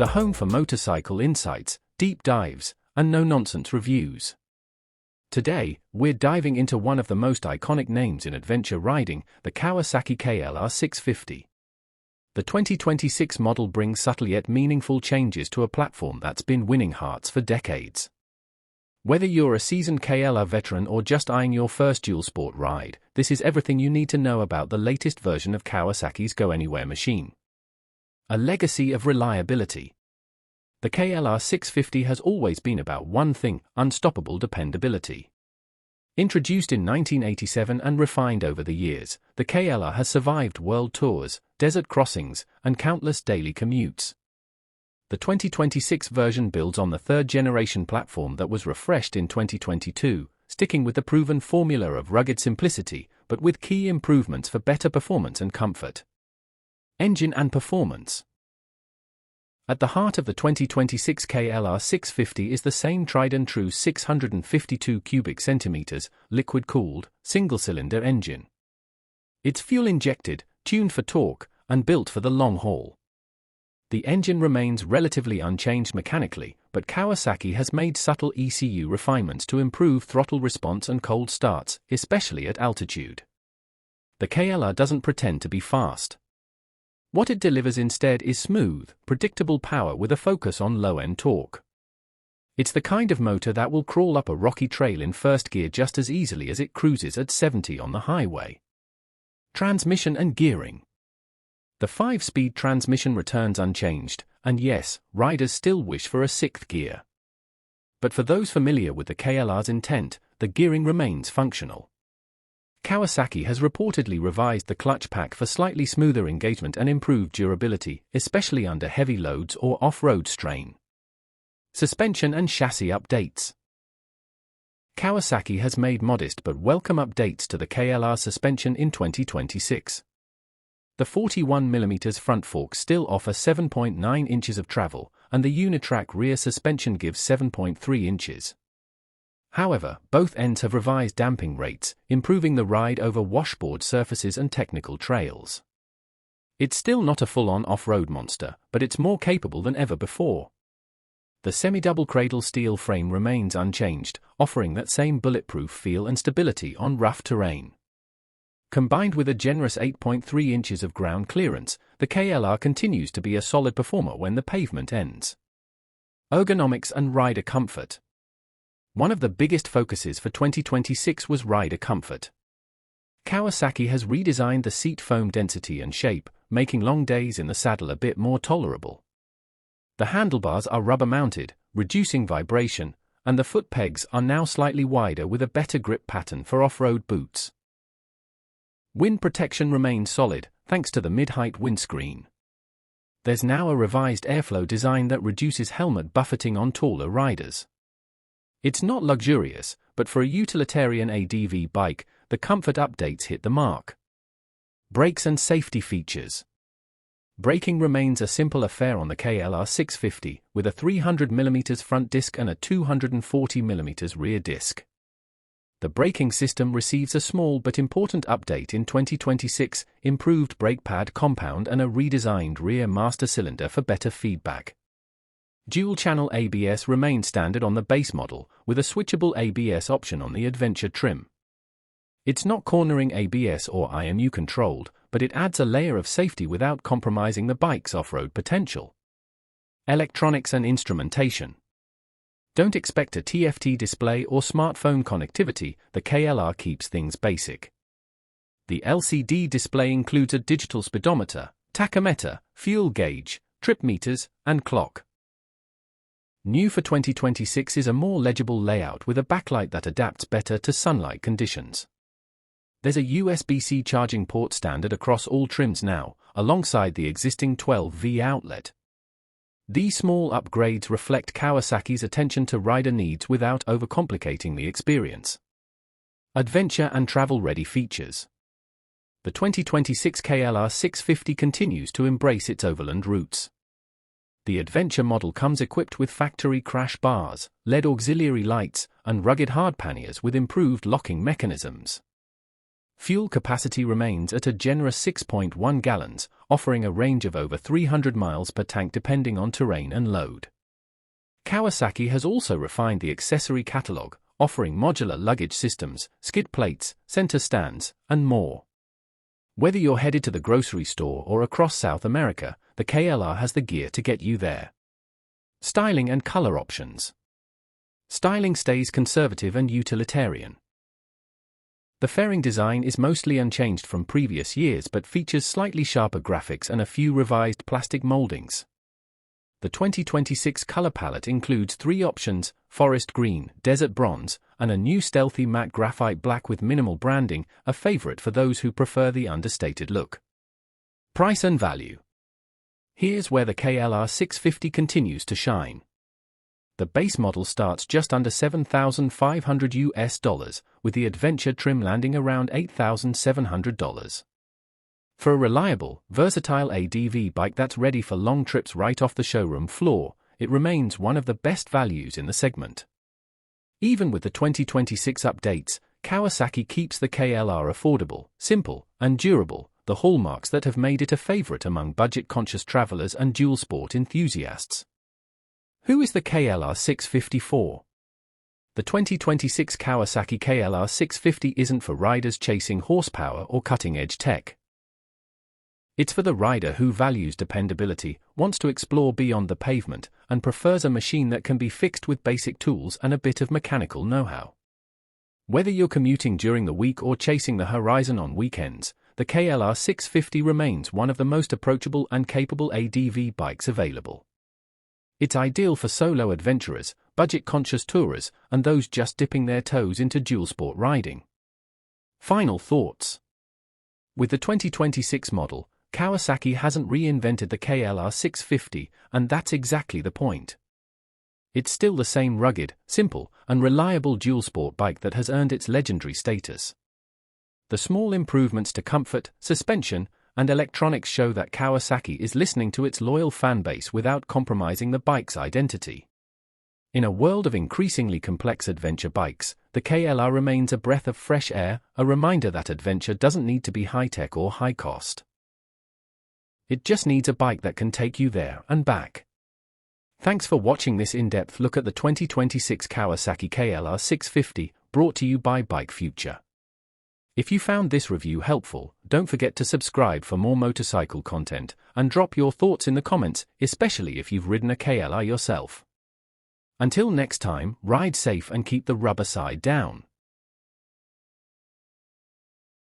the home for motorcycle insights, deep dives, and no-nonsense reviews. Today, we're diving into one of the most iconic names in adventure riding, the Kawasaki KLR 650. The 2026 model brings subtle yet meaningful changes to a platform that's been winning hearts for decades. Whether you're a seasoned KLR veteran or just eyeing your first dual sport ride, this is everything you need to know about the latest version of Kawasaki's Go Anywhere machine. A legacy of reliability. The KLR 650 has always been about one thing: unstoppable dependability. Introduced in 1987 and refined over the years, the KLR has survived world tours, desert crossings, and countless daily commutes. The 2026 version builds on the third-generation platform that was refreshed in 2022, sticking with the proven formula of rugged simplicity, but with key improvements for better performance and comfort. Engine and performance. At the heart of the 2026 KLR 650 is the same tried-and-true 652 cubic centimeters, liquid-cooled, single-cylinder engine. It's fuel-injected, tuned for torque, and built for the long haul. The engine remains relatively unchanged mechanically, but Kawasaki has made subtle ECU refinements to improve throttle response and cold starts, especially at altitude. The KLR doesn't pretend to be fast. What it delivers instead is smooth, predictable power with a focus on low-end torque. It's the kind of motor that will crawl up a rocky trail in first gear just as easily as it cruises at 70 on the highway. Transmission and gearing. The 5-speed transmission returns unchanged, and yes, riders still wish for a 6th gear. But for those familiar with the KLR's intent, the gearing remains functional. Kawasaki has reportedly revised the clutch pack for slightly smoother engagement and improved durability, especially under heavy loads or off-road strain. Suspension and chassis updates. Kawasaki has made modest but welcome updates to the KLR suspension in 2026. The 41mm front forks still offer 7.9 inches of travel, and the Unitrack rear suspension gives 7.3 inches. However, both ends have revised damping rates, improving the ride over washboard surfaces and technical trails. It's still not a full-on off-road monster, but it's more capable than ever before. The semi-double cradle steel frame remains unchanged, offering that same bulletproof feel and stability on rough terrain. Combined with a generous 8.3 inches of ground clearance, the KLR continues to be a solid performer when the pavement ends. Ergonomics and rider comfort. One of the biggest focuses for 2026 was rider comfort. Kawasaki has redesigned the seat foam density and shape, making long days in the saddle a bit more tolerable. The handlebars are rubber-mounted, reducing vibration, and the foot pegs are now slightly wider with a better grip pattern for off-road boots. Wind protection remains solid, thanks to the mid-height windscreen. There's now a revised airflow design that reduces helmet buffeting on taller riders. It's not luxurious, but for a utilitarian ADV bike, the comfort updates hit the mark. Brakes and safety features. Braking remains a simple affair on the KLR 650, with a 300mm front disc and a 240mm rear disc. The braking system receives a small but important update in 2026, improved brake pad compound and a redesigned rear master cylinder for better feedback. Dual-channel ABS remains standard on the base model, with a switchable ABS option on the adventure trim. It's not cornering ABS or IMU controlled, but it adds a layer of safety without compromising the bike's off-road potential. Electronics and instrumentation. Don't expect a TFT display or smartphone connectivity, the KLR keeps things basic. The LCD display includes a digital speedometer, tachometer, fuel gauge, trip meters, and clock. New for 2026 is a more legible layout with a backlight that adapts better to sunlight conditions. There's a USB-C charging port standard across all trims now, alongside the existing 12V outlet. These small upgrades reflect Kawasaki's attention to rider needs without overcomplicating the experience. Adventure and travel-ready features. The 2026 KLR 650 continues to embrace its overland routes. The adventure model comes equipped with factory crash bars, LED auxiliary lights, and rugged hard panniers with improved locking mechanisms. Fuel capacity remains at a generous 6.1 gallons, offering a range of over 300 miles per tank depending on terrain and load. Kawasaki has also refined the accessory catalog, offering modular luggage systems, skid plates, center stands, and more. Whether you're headed to the grocery store or across South America, the KLR has the gear to get you there. Styling and color options. Styling stays conservative and utilitarian. The fairing design is mostly unchanged from previous years but features slightly sharper graphics and a few revised plastic moldings. The 2026 color palette includes 3 options: forest green, desert bronze, and a new stealthy matte graphite black with minimal branding, a favorite for those who prefer the understated look. Price and value. Here's where the KLR 650 continues to shine. The base model starts just under $7,500, with the adventure trim landing around $8,700. For a reliable, versatile ADV bike that's ready for long trips right off the showroom floor, it remains one of the best values in the segment. Even with the 2026 updates, Kawasaki keeps the KLR affordable, simple, and durable, the hallmarks that have made it a favorite among budget-conscious travelers and dual-sport enthusiasts. Who is the KLR 650 for? The 2026 Kawasaki KLR 650 isn't for riders chasing horsepower or cutting-edge tech. It's for the rider who values dependability, wants to explore beyond the pavement, and prefers a machine that can be fixed with basic tools and a bit of mechanical know-how. Whether you're commuting during the week or chasing the horizon on weekends, the KLR 650 remains one of the most approachable and capable ADV bikes available. It's ideal for solo adventurers, budget-conscious tourers, and those just dipping their toes into dual-sport riding. Final thoughts. With the 2026 model, Kawasaki hasn't reinvented the KLR 650, and that's exactly the point. It's still the same rugged, simple, and reliable dual-sport bike that has earned its legendary status. The small improvements to comfort, suspension, and electronics show that Kawasaki is listening to its loyal fanbase without compromising the bike's identity. In a world of increasingly complex adventure bikes, the KLR remains a breath of fresh air, a reminder that adventure doesn't need to be high-tech or high-cost. It just needs a bike that can take you there and back. Thanks for watching this in-depth look at the 2026 Kawasaki KLR 650, brought to you by Bike Future. If you found this review helpful, don't forget to subscribe for more motorcycle content, and drop your thoughts in the comments, especially if you've ridden a KLR yourself. Until next time, ride safe and keep the rubber side down.